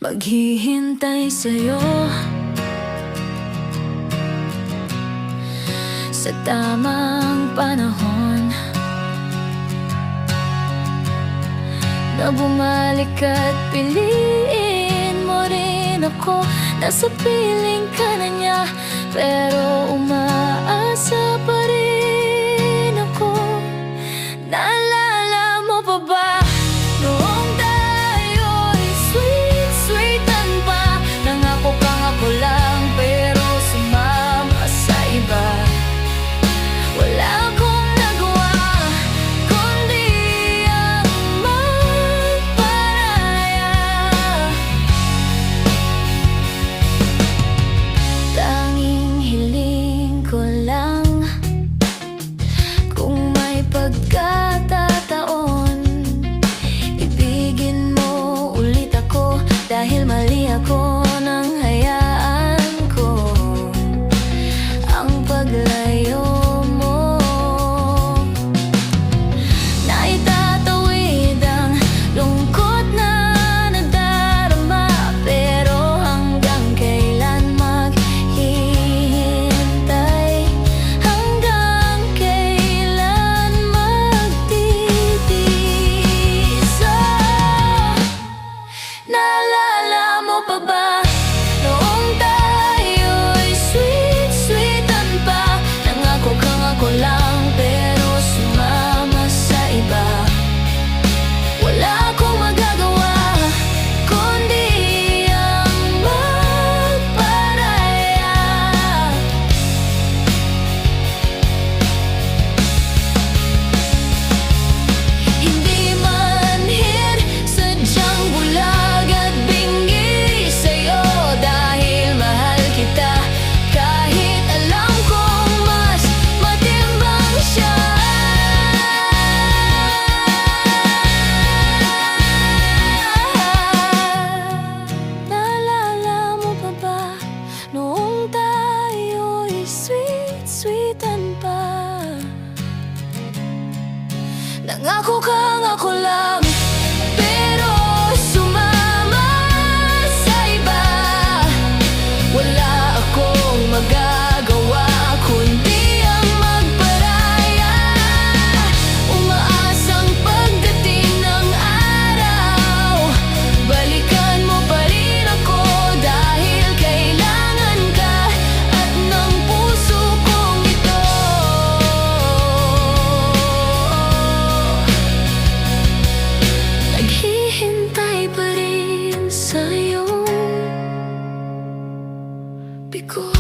Maghihintay sa'yo sa tamang panahon na bumalik at piliin mo rin ako. Nasa piling ka na niya, pero umaasa pa rin ako. Naalala mo pa ba noong tayo'y sweet-sweetan pa? Nangako kang ako lang, pero sumama sa iba. Wala akong nagawa kundi ang magparaya. Tanging hiling ko lang, kung may pagkakataon, ibigin mo ulit ako, dahil mali ako nang hayaan ko ang paglayo mo. Naitatawid ang lungkot na nadarama, pero hanggang kailan maghihintay? Hanggang kailan magtitiis? Naalala mo pa ba noong tayo'y sweet-sweetan pa? Nangako kang ako lang, pero sumama sa iba. Wala akong magagawa kundi ang magparaya. Hindi manhid, sadyang bulag at bingi sa'yo, dahil mahal kita, kahit alam kong mas matimbang siya. Naalala mo pa ba noong tayo'y sweet-sweetan pa? Nangako kang ako lang, pero sumama sa iba. Wala akong magagawa kundi ang magparaya. Umaasang pagdating ng araw, balikan mo pa rin ako, dahil kailangan ka at ng puso kong ito. Naghihintay pa rin sa'yo, bigo.